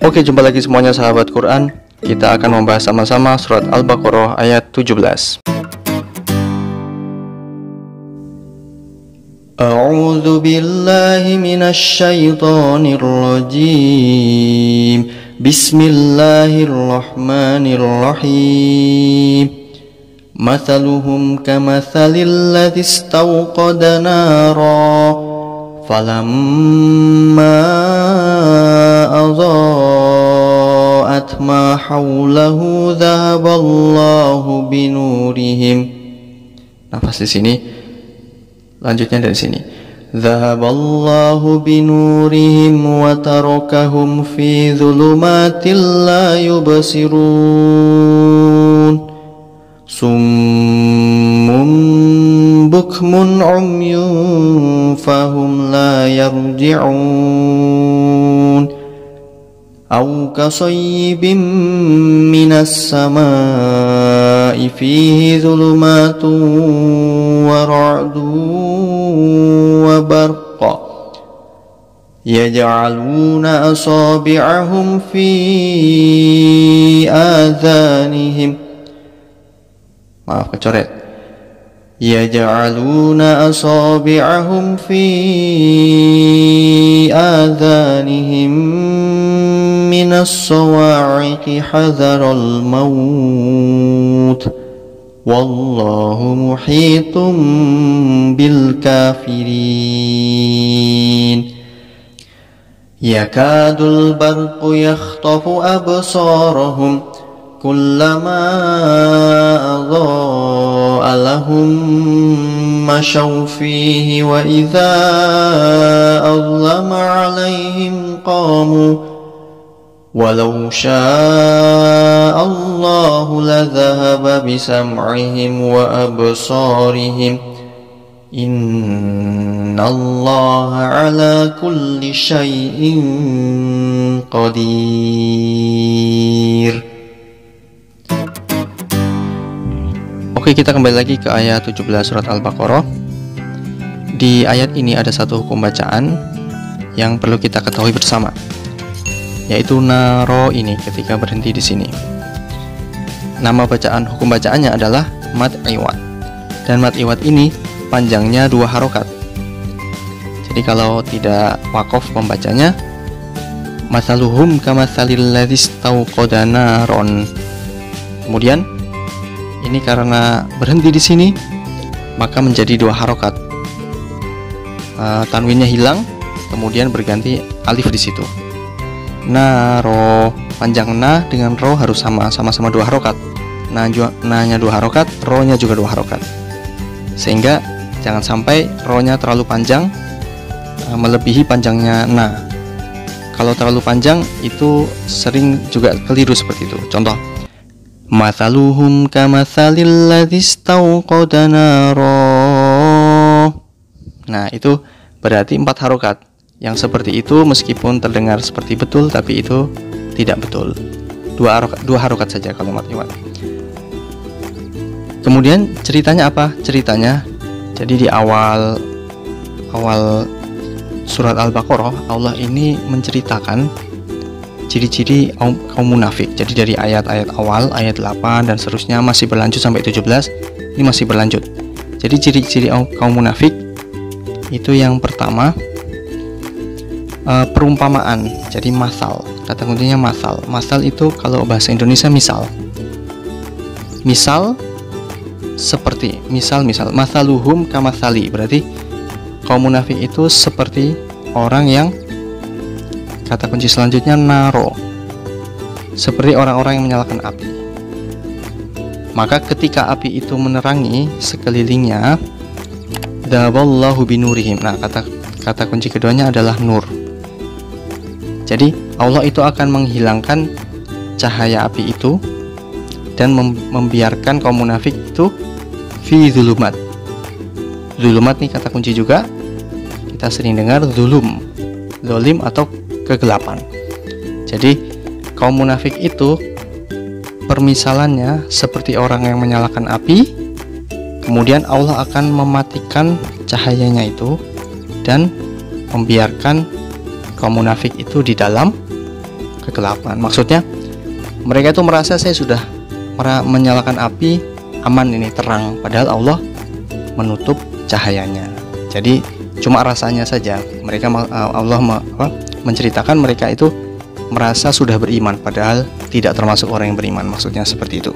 Oke, jumpa lagi semuanya sahabat Quran. Kita akan membahas sama-sama surat Al-Baqarah ayat 17. A'udzu billahi minasy syaithanir rajim. Bismillahirrahmanirrahim. Mathaluhum kamathalil ladzi istawqada nara falamma adha'at ma hawlahu dhahaballahu binurihim. Nafas di sini. Lanjutnya dari sini. Dhahaballahu binurihim wa tarakahum fi dhulumatil la yubsirun. Summun bukmun umyun fahum la yarji'un. Aw kasayyibin minas samaa'i fihi dhulumatun wa ra'dun wa barqa yaj'aluna asabi'ahum fi adhanihim. Maaf, kecoret. Yaj'aluna asabi'ahum fi adhanihim minas sawa'iqi hadharal maut wallahu muhitum bil kafirin. Yakadul barqu yakhtafu absarahum kullama adha'a lahum mashaw fihi wa idza adlama 'alaihim qamu walau syaa Allahu ladhahaba bisam'ihim wa absarihim innallaha 'ala kulli syai'in qadir. Oke, kita kembali lagi ke ayat 17 surat Al-Baqarah. Di ayat ini ada satu hukum bacaan yang perlu kita ketahui bersama, yaitu naro ini ketika berhenti di sini. Nama bacaan, hukum bacaannya adalah mad iwad. Dan mad iwad ini panjangnya 2 harokat. Jadi kalau tidak waqaf membacanya, masaluhum kamatsalil ladzi istawqada naron. Kemudian ini karena berhenti di sini maka menjadi 2 harokat. Tanwinnya hilang, kemudian berganti alif di situ. Naro, panjang na dengan ro harus sama-sama 2 harokat. Na-nya 2 harokat, ro-nya juga 2 harokat. Sehingga jangan sampai ro-nya terlalu panjang melebihi panjangnya na. Kalau terlalu panjang itu sering juga keliru seperti itu. Contoh, mathaluhum kamathalil ladzi istawqada nara. Nah, itu berarti 4 harokat. Yang seperti itu meskipun terdengar seperti betul, tapi itu tidak betul. 2 harokat saja kalau mad iwad. Kemudian ceritanya apa? Ceritanya jadi di awal surat Al-Baqarah Allah ini menceritakan ciri-ciri kaum munafik. Jadi dari ayat-ayat awal, ayat 8 dan seterusnya masih berlanjut sampai 17. Ini masih berlanjut. Jadi ciri-ciri kaum munafik itu yang pertama perumpamaan. Jadi masal. Kata kuncinya masal. Masal itu kalau bahasa Indonesia misal. Misal seperti misal masaluhum kamathali. Berarti kaum munafik itu seperti orang yang, kata kunci selanjutnya naro, seperti orang-orang yang menyalakan api. Maka ketika api itu menerangi sekelilingnya, dhahaballahu binurihim. Nah, kata kunci keduanya adalah nur. Jadi Allah itu akan menghilangkan cahaya api itu dan membiarkan kaum munafik itu fi zulumat. Zulumat nih kata kunci juga. Kita sering dengar zulum, zolim atau kegelapan. Jadi kaum munafik itu permisalannya seperti orang yang menyalakan api, kemudian Allah akan mematikan cahayanya itu dan membiarkan kaum munafik itu di dalam kegelapan. Maksudnya mereka itu merasa saya sudah menyalakan api, aman ini, terang, padahal Allah menutup cahayanya. Jadi cuma rasanya saja mereka, Allah menceritakan mereka itu merasa sudah beriman padahal tidak termasuk orang yang beriman, maksudnya seperti itu.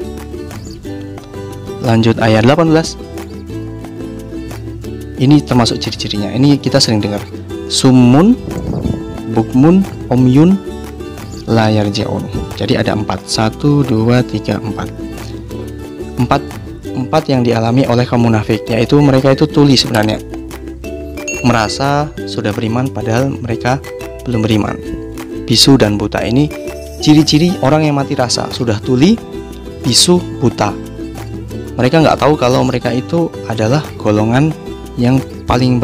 Lanjut ayat 18. Ini termasuk ciri-cirinya. Ini kita sering dengar. Summun, bukmun, umyun, la yarji'un. Jadi ada 4. 1, 2, 3, 4. 4 yang dialami oleh kaum munafik, yaitu mereka itu tuli sebenarnya, merasa sudah beriman padahal mereka belum beriman. Bisu dan buta ini ciri-ciri orang yang mati rasa, sudah tuli, bisu, buta. Mereka nggak tahu kalau mereka itu adalah golongan yang paling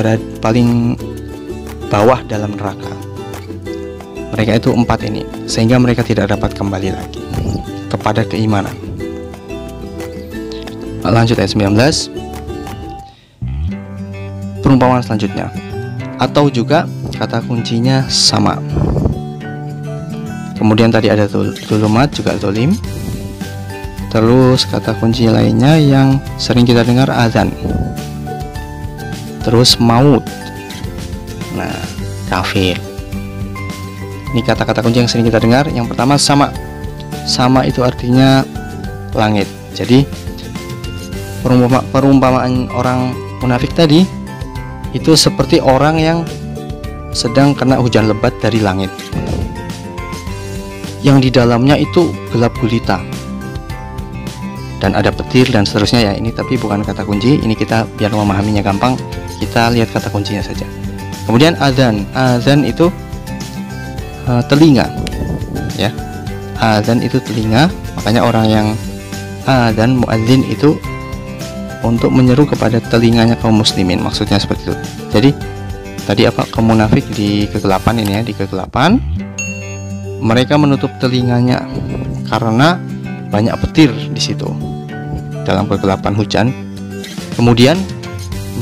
bawah dalam neraka. Mereka itu 4 ini, sehingga mereka tidak dapat kembali lagi kepada keimanan. Lanjut ayat 19. Perumpamaan selanjutnya, atau juga kata kuncinya sama. Kemudian tadi ada zulumat, juga zolim. Terus kata kunci lainnya yang sering kita dengar azan. Terus maut. Nah, kafir. Ini kata-kata kunci yang sering kita dengar. Yang pertama sama. Sama itu artinya langit. Jadi perumpamaan orang munafik tadi itu seperti orang yang sedang kena hujan lebat dari langit, yang di dalamnya itu gelap gulita dan ada petir dan seterusnya ya. Ini tapi bukan kata kunci, ini kita biar memahaminya gampang, kita lihat kata kuncinya saja. Kemudian azan. Azan itu telinga ya. Azan itu telinga, makanya orang yang azan, muadzin itu untuk menyeru kepada telinganya kaum muslimin, maksudnya seperti itu. Jadi tadi apa, kaum munafik di kegelapan ini ya, di kegelapan mereka menutup telinganya karena banyak petir di situ dalam kegelapan hujan. Kemudian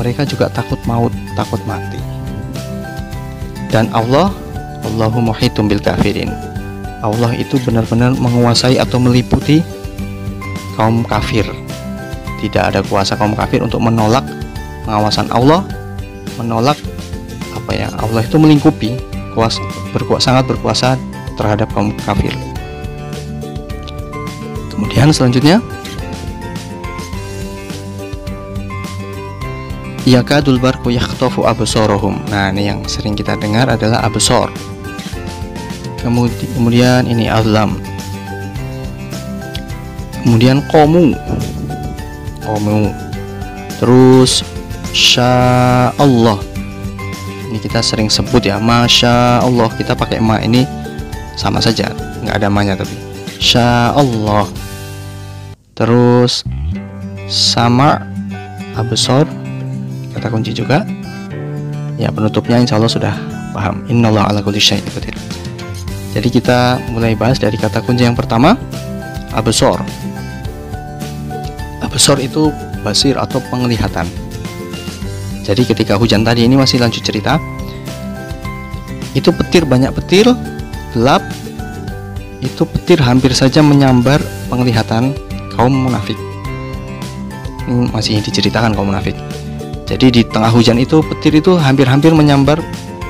mereka juga takut maut, takut mati. Dan Allahu muhitum bil kafirin. Allah itu benar-benar menguasai atau meliputi kaum kafir. Tidak ada kuasa kaum kafir untuk menolak pengawasan Allah, menolak apa ya, Allah itu melingkupi, sangat berkuasa terhadap kaum kafir. Kemudian selanjutnya, yakadul barqu yakhtafu absarahum. Nah, ini yang sering kita dengar adalah absar. Kemudian ini azlam. Kemudian qomu. Terus sya Allah. Ini kita sering sebut ya, masya Allah. Kita pakai ma ini sama saja, nggak ada ma-nya tapi sya Allah. Terus sama absar, kata kunci juga ya, penutupnya insya Allah sudah paham. Innallaha ala kulli syai'in qadir. Jadi kita mulai bahas dari kata kunci yang pertama, absar. Absar itu basir atau penglihatan. Jadi ketika hujan tadi, ini masih lanjut cerita, itu petir, banyak petir, gelap. Itu petir hampir saja menyambar penglihatan kaum munafik. Ini masih diceritakan kaum munafik. Jadi di tengah hujan itu petir itu hampir-hampir menyambar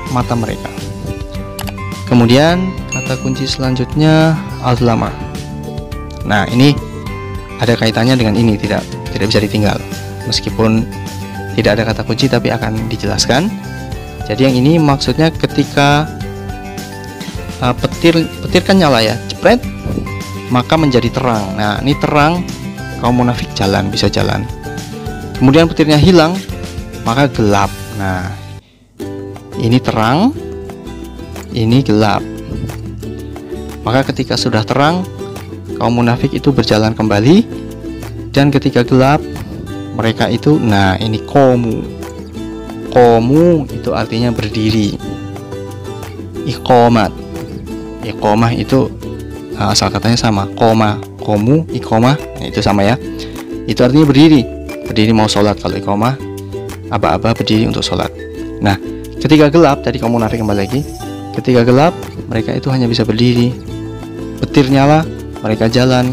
mata mereka. Kemudian kata kunci selanjutnya azlama. Nah, ini ada kaitannya dengan ini, tidak bisa ditinggal. Meskipun tidak ada kata kunci tapi akan dijelaskan. Jadi yang ini maksudnya ketika petir kan nyala ya, jepret, maka menjadi terang. Nah, ini terang, kaum munafik bisa jalan. Kemudian petirnya hilang, maka gelap. Nah, ini terang, ini gelap. Maka ketika sudah terang, kaum munafik itu berjalan kembali, dan ketika gelap mereka itu, nah ini qomu itu artinya berdiri. Iqomah itu asal katanya sama, qomu, iqomah, nah, itu sama ya. Itu artinya berdiri mau sholat. Kalau iqomah, aba-aba berdiri untuk sholat. Nah, ketika gelap, tadi kaum munafik kembali lagi, ketika gelap mereka itu hanya bisa berdiri, petir nyala, mereka jalan.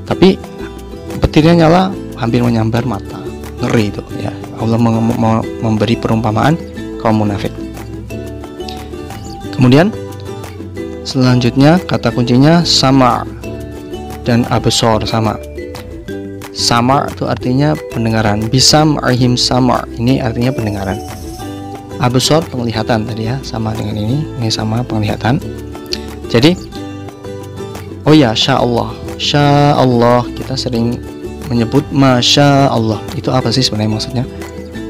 Tapi petirnya nyala hampir menyambar mata. Ngeri itu ya. Allah memberi perumpamaan kaum munafik. Kemudian selanjutnya kata kuncinya sama dan absor, sama. Sama itu artinya pendengaran. Bisam'ihim sama, ini artinya pendengaran. Absor penglihatan tadi ya, sama dengan ini sama penglihatan. Jadi oh ya, sya Allah kita sering menyebut masya Allah. Itu apa sih sebenarnya maksudnya?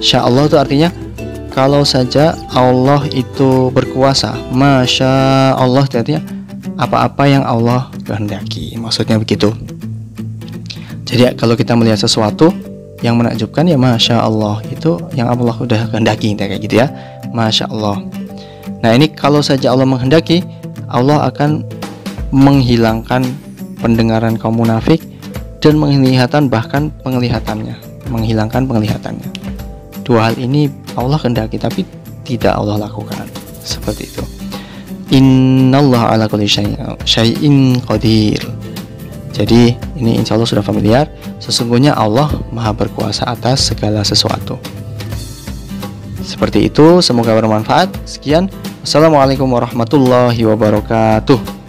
Sya Allah itu artinya kalau saja Allah itu berkuasa. Masya Allah itu artinya apa-apa yang Allah kehendaki, maksudnya begitu. Jadi kalau kita melihat sesuatu yang menakjubkan ya masya Allah, itu yang Allah udah kehendaki kayak gitu ya, masya Allah. Nah ini kalau saja Allah menghendaki, Allah akan menghilangkan pendengaran kaum munafik dan menghilangkan bahkan penglihatannya, menghilangkan penglihatannya. Dua hal ini Allah kehendaki tapi tidak Allah lakukan, seperti itu. Innallaha ala kulli syai'in qadir. Jadi ini insya Allah sudah familiar. Sesungguhnya Allah maha berkuasa atas segala sesuatu. Seperti itu, semoga bermanfaat. Sekian, wassalamualaikum warahmatullahi wabarakatuh.